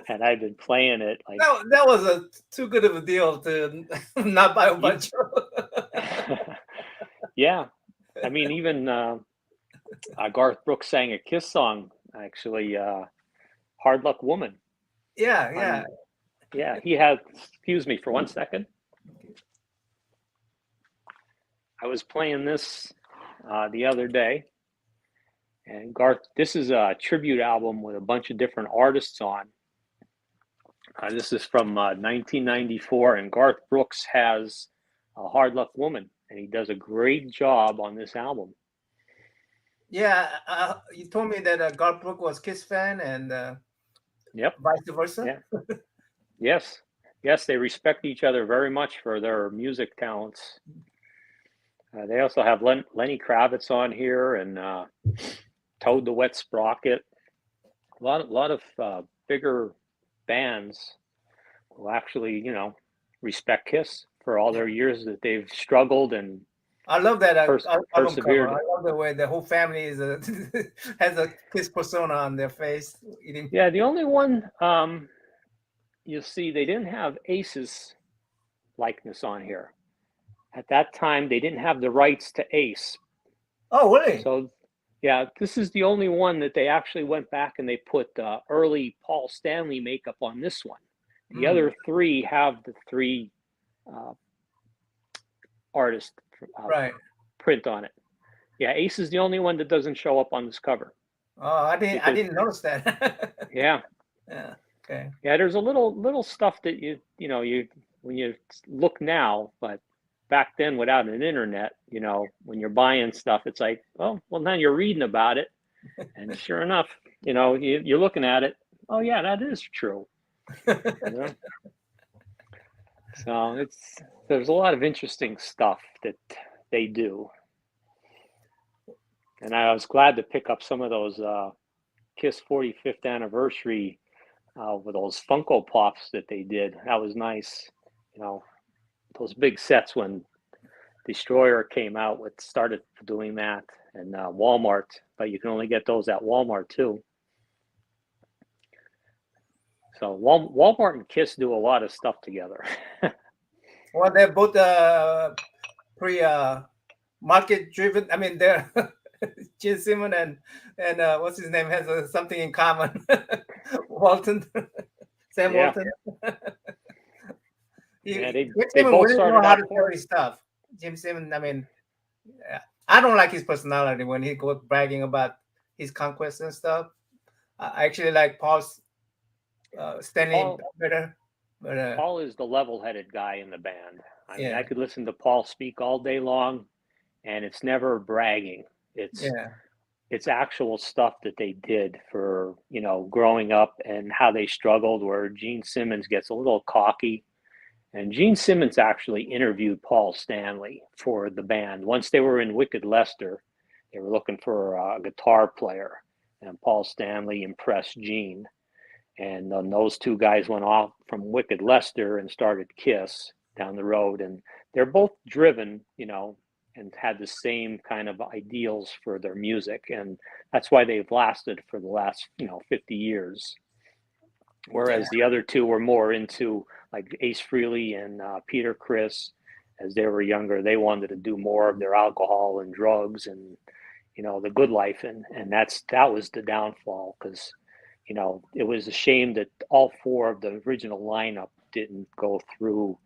And I've been playing it. Like that was too good of a deal to not buy a bunch. Yeah. I mean, even Garth Brooks sang a Kiss song, actually, Hard Luck Woman. Yeah. Yeah, he had, excuse me for 1 second. I was playing this the other day, and Garth, this is a tribute album with a bunch of different artists on. This is from 1994, and Garth Brooks has a Hard Luck Woman, and he does a great job on this album. Yeah, you told me that Garth Brooks was Kiss fan, and yep, vice versa. Yeah. Yes, they respect each other very much for their music talents. They also have Lenny Kravitz on here, and Toad the Wet Sprocket. A lot of bigger bands will actually, respect Kiss for all their years that they've struggled and. I love that persevered. I love the way the whole family is has a Kiss persona on their face. Yeah, the only one you see, they didn't have Ace's likeness on here. At that time, they didn't have the rights to Ace. Oh, really? So, yeah, this is the only one that they actually went back and they put early Paul Stanley makeup on this one. The other three have the three artists print on it. Yeah, Ace is the only one that doesn't show up on this cover. Oh, I didn't notice that. Yeah. Yeah. Okay. Yeah, there's a little stuff that you when you look now, but back then without an internet, when you're buying stuff, it's like, oh, well, now you're reading about it, and sure enough, you're looking at it. Oh yeah, that is true. So there's a lot of interesting stuff that they do, and I was glad to pick up some of those Kiss 45th anniversary with those Funko Pops that they did. That was nice. Those big sets when Destroyer came out, started doing that, and Walmart, but you can only get those at Walmart too. So Walmart and Kiss do a lot of stuff together. Well, they're both pretty market driven. I mean, they're Gene Simmons and what's his name has something in common. Walton, Sam Yeah. Walton. Yeah, Jim they Simmons both really know started how out to tell poor. his stuff. Jim Simmons, I mean, I don't like his personality when he goes bragging about his conquests and stuff. I actually like Paul's Stanley better, but Paul is the level-headed guy in the band. I mean, yeah, I could listen to Paul speak all day long, and it's never bragging. yeah, It's actual stuff that they did for, growing up and how they struggled, where Gene Simmons gets a little cocky. And Gene Simmons actually interviewed Paul Stanley for the band. Once they were in Wicked Lester, they were looking for a guitar player, and Paul Stanley impressed Gene. And then those two guys went off from Wicked Lester and started Kiss down the road. And they're both driven, and had the same kind of ideals for their music. And that's why they've lasted for the last, 50 years. Whereas the other two were more into like Ace Frehley and Peter Criss. As they were younger, they wanted to do more of their alcohol and drugs and, the good life. And that was the downfall, because it was a shame that all four of the original lineup didn't go through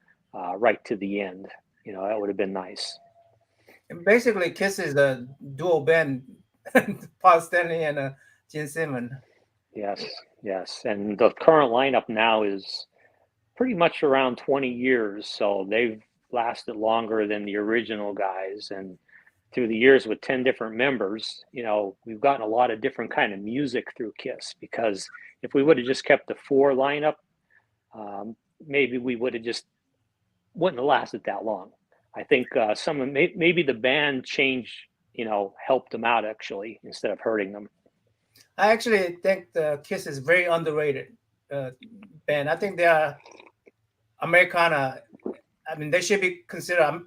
right to the end. That would have been nice. and basically Kiss is a dual band, Paul Stanley and Gene Simmons. Yes, yes. And the current lineup now is pretty much around 20 years. So they've lasted longer than the original guys. And through the years with 10 different members, we've gotten a lot of different kind of music through Kiss, because if we would have just kept the four lineup, maybe we would have just wouldn't have lasted that long. I think maybe the band change, helped them out actually instead of hurting them. I actually think the Kiss is very underrated band. I think they are Americana. I mean, they should be considered,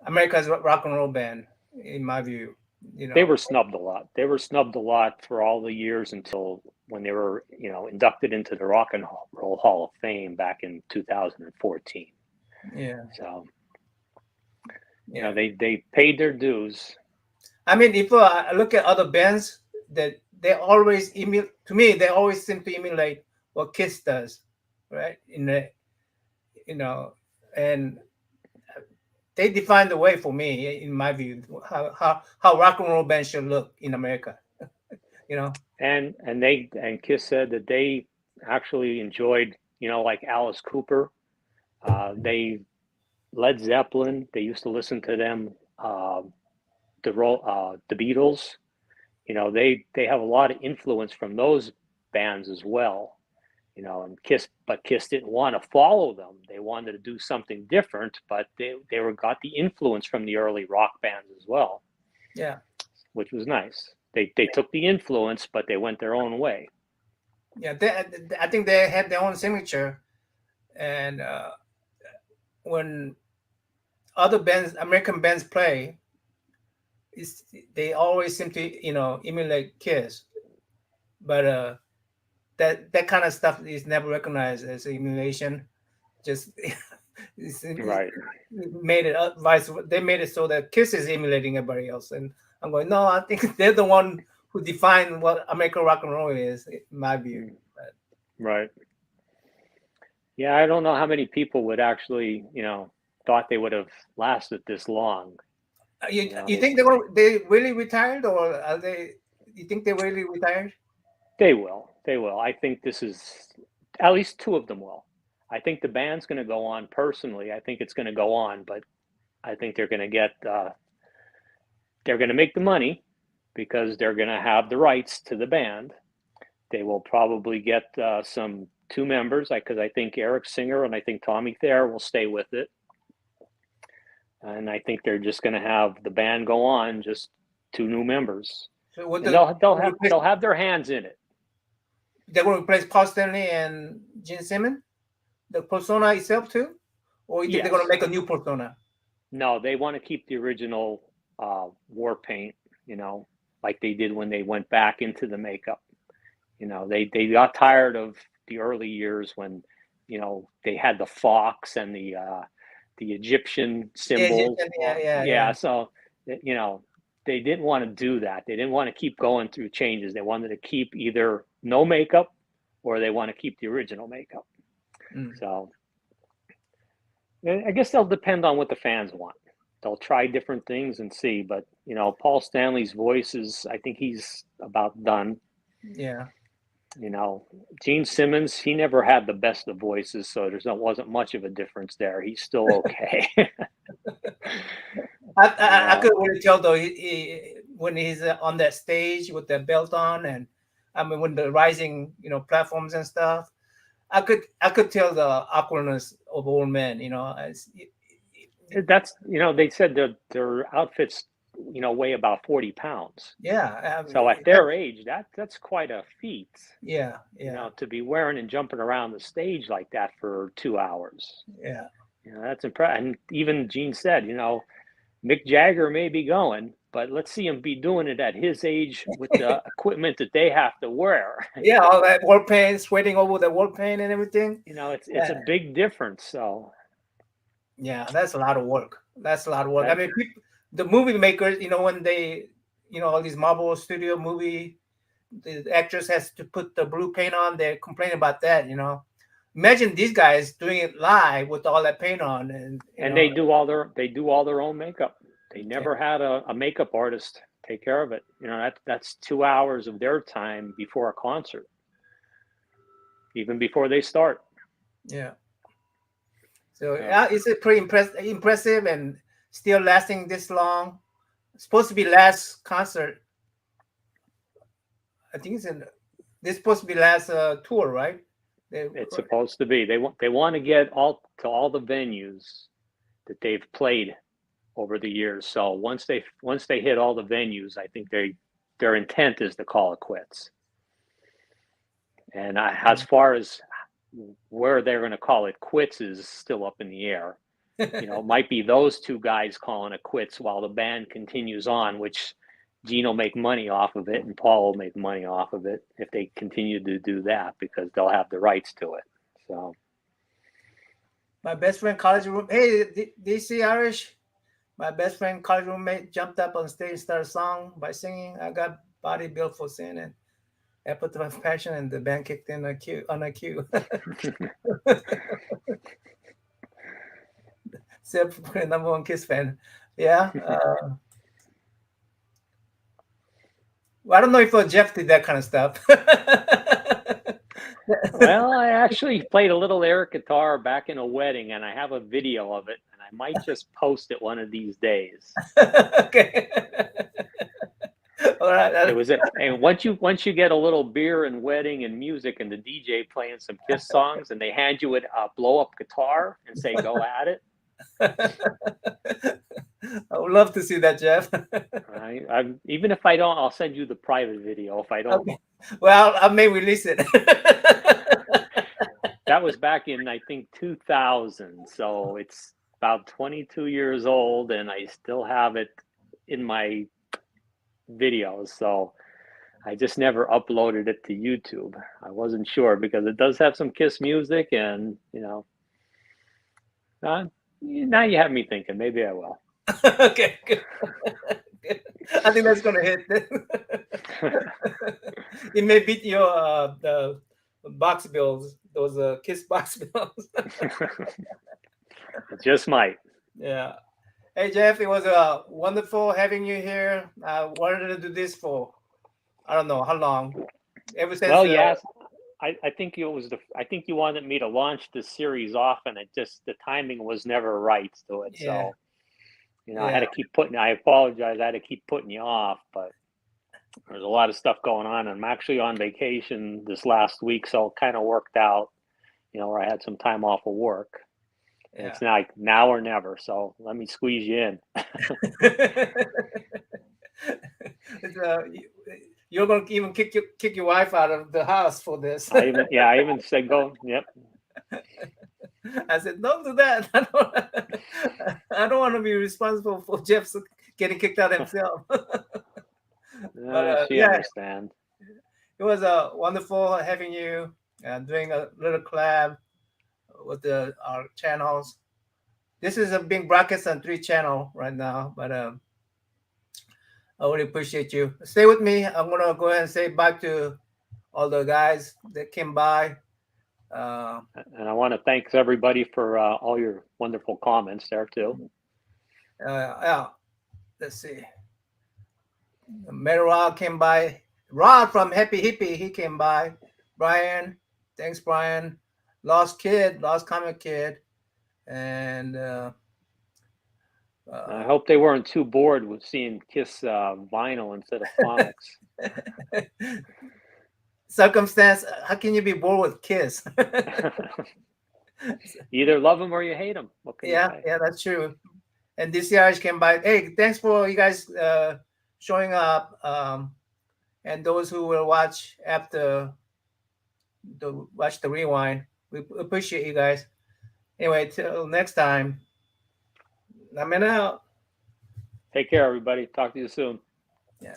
America's rock and roll band, in my view. They were snubbed a lot. They were snubbed a lot for all the years until when they were, inducted into the Rock and Roll Hall of Fame back in 2014. Yeah. So, Yeah. they paid their dues. I mean, if I look at other bands, that they always to me, they always seem to emulate what Kiss does, right? And they define the way for me, in my view, how rock and roll bands should look in America. And Kiss said that they actually enjoyed, like Alice Cooper. They Led Zeppelin. They used to listen to them. The Beatles. They have a lot of influence from those bands as well. And Kiss didn't want to follow them. They wanted to do something different, but they got the influence from the early rock bands as well. Yeah, which was nice. They took the influence, but they went their own way. Yeah, I think they had their own signature, and when other bands, American bands play, they always seem to emulate Kiss, but that kind of stuff is never recognized as emulation. Just Right. Made it they made it so that Kiss is emulating everybody else, and I'm going, no, I think they're the one who defined what American rock and roll is, in my view. Right. Yeah, I don't know how many people would actually, thought they would have lasted this long. You think they really retired, or are they? You think they really retired? They will. They will. I think this is at least two of them will. I think the band's going to go on. Personally, I think it's going to go on, but I think they're going to get. They're going to make the money because they're going to have the rights to the band. They will probably get some two members, because I think Eric Singer and I think Tommy Thayer will stay with it. And I think they're just going to have the band go on, just two new members. So they'll have their hands in it. They're going to replace Paul Stanley and Gene Simmons, the persona itself too, or you think they're going to make a new persona? No, they want to keep the original war paint, like they did when they went back into the makeup. They got tired of the early years when, they had the fox and the Egyptian symbol. Yeah. So you know, they didn't want to do that. They didn't want to keep going through changes. They wanted to keep either no makeup or they want to keep the original makeup. So I guess they'll depend on what the fans want. They'll try different things and see. But, you know, Paul Stanley's voice is, I think he's about done. Yeah. You know, Gene Simmons, he never had the best of voices, so wasn't much of a difference there. He's still okay. I could really tell though when he's on that stage with the belt on, and I mean when the rising platforms and stuff, I could tell the awkwardness of old men. That's they said their outfits weigh about 40 pounds. Yeah. I mean, so at their age, that's quite a feat. Yeah. To be wearing and jumping around the stage like that for 2 hours. Yeah. That's impressive. And even Gene said, Mick Jagger may be going, but let's see him be doing it at his age with the equipment that they have to wear. Yeah, all that war paint, sweating over the war paint and everything. It's a big difference. So. Yeah, that's a lot of work. I mean, the movie makers, when they, all these Marvel Studio movie, the actress has to put the blue paint on. They complain about that. Imagine these guys doing it live with all that paint on, and they do all their own makeup. They never had a makeup artist take care of it. That's 2 hours of their time before a concert, even before they start. Yeah. So it's a pretty impressive and still lasting this long. It's supposed to be last concert. I think this supposed to be last tour, right? It's supposed to be. They want to get to all the venues that they've played over the years. So once they hit all the venues, I think their intent is to call it quits. And as far as where they're going to call it quits is still up in the air. It might be those two guys calling it quits while the band continues on, which Gene will make money off of it and Paul will make money off of it if they continue to do that, because they'll have the rights to it. So my best friend college room, hey, DC Irish, my best friend college roommate jumped up on stage and started a song by singing. I got body built for sin, and I put my passion, and the band kicked in on a cue. Except for number one Kiss fan. Yeah. Well, I don't know if Jeff did that kind of stuff. Well, I actually played a little air guitar back in a wedding, and I have a video of it, and I might just post it one of these days. Okay. All right. It was and once you get a little beer and wedding and music and the DJ playing some Kiss songs, and they hand you a blow up guitar and say go at it. I would love to see that, Jeff. I even if I don't, I'll send you the private video. If I don't, okay. Well, I may release it. That was back in I think 2000, so it's about 22 years old, and I still have it in my videos. So I just never uploaded it to YouTube. I wasn't sure because it does have some Kiss music, and now you have me thinking maybe I will. Okay, good. I think that's gonna hit. It may beat your the box bills, those Kiss box bills. It just might. Yeah. Hey Jeff, it was wonderful having you here. I wanted to do this for I don't know how long. Ever since. Well, yes. I think I think you wanted me to launch the series off, and the timing was never right to it. Yeah. So, I had to keep I apologize. I had to keep putting you off, but there's a lot of stuff going on. I'm actually on vacation this last week, so it kind of worked out, where I had some time off of work. And it's like now or never. So let me squeeze you in. You're going to even kick your wife out of the house for this. I even said go. Yep. I said, don't do that. I don't want to be responsible for Jeff getting kicked out himself. She understands. It was wonderful having you doing a little collab with our channels. This is a being broadcast on 3 channel right now, but I really appreciate you. Stay with me. I'm gonna go ahead and say bye to all the guys that came by. And I want to thank everybody for all your wonderful comments there too. Yeah, let's see. Rod came by. Rod from Happy Hippie, he came by. Brian, thanks, Brian. Lost Comic Kid, and I hope they weren't too bored with seeing Kiss vinyl instead of comics. Circumstance. How can you be bored with Kiss? You either love them or you hate them. What can you say? Yeah, that's true. And DCRH came by. Hey, thanks for you guys showing up. And those who will watch after watch the rewind. We appreciate you guys. Anyway, till next time. I'm out. Take care, everybody. Talk to you soon. Yeah.